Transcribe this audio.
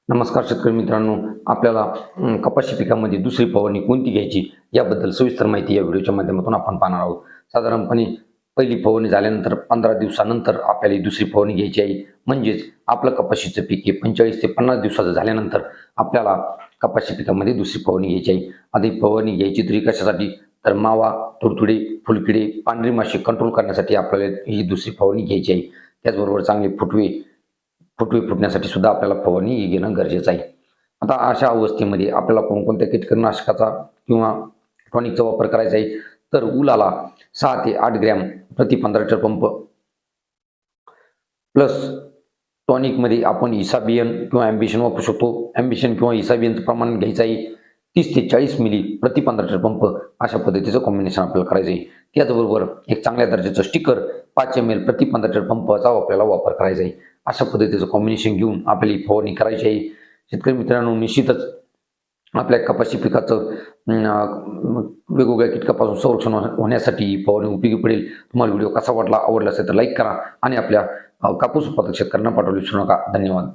नमस्कार शेतकरी मित्रांनो, आपल्याला कपाशी पिकामध्ये दुसरी फवारणी कोणती घ्यायची याबद्दल सविस्तर माहिती या व्हिडिओच्या माध्यमातून आपण पाहणार आहोत. साधारणपणे पहिली फवारणी झाल्यानंतर 15 दिवसानंतर आपल्याला दुसरी फवारणी घ्यायची आहे. म्हणजेच आपलं कपाशीचं पीक हे 45 ते 50 दिवसाचं झाल्यानंतर आपल्याला कपाशी पिकामध्ये दुसरी फवारणी घ्यायची आहे. आता ही फवारणी घ्यायची तरी कशासाठी? तर मावा, तुडतुडे, फुलकिडे, पांढरी माशी कंट्रोल करण्यासाठी आपल्याला ही दुसरी फवारणी घ्यायची आहे. त्याचबरोबर चांगले फुटवे फुटण्यासाठी सुद्धा आपल्याला फवारणी घेणं गरजेचं आहे. आता अशा अवस्थेमध्ये आपल्याला कोणकोणत्या कीटकनाशकाचा किंवा टॉनिकचा वापर करायचा आहे, तर उलाला 6 ते 8 ग्रॅम प्रति 15 लिटर पंप प्लस टॉनिकमध्ये आपण इसाबियन किंवा ॲम्बिशन वापरू शकतो. ॲम्बिशन किंवा इसाबियनचं प्रमाण घ्यायचं आहे 30 ते 40 मिली प्रति 15 लिटर पंप. अशा पद्धतीचं कॉम्बिनेशन आपल्याला करायचं आहे. त्याचबरोबर एक चांगल्या दर्जाचं स्टिकर 5 ml प्रति 15 लिटर पंपाचा आपल्याला वापर करायचा आहे. अशा पद्धतीचं कॉम्बिनेशन घेऊन आपल्याला फवारणी करायची आहे. शेतकरी मित्रांनो, निश्चितच आपल्या कपाशी पिकाचं वेगवेगळ्या कीटकापासून संरक्षण होण्यासाठी फवारणी उपयोगी पडेल. तुम्हाला व्हिडिओ कसा वाटला, आवडला असेल तर लाईक करा आणि आपल्या कापूस उत्पादक शेतकऱ्यांना पाठवले विसरू नका. धन्यवाद.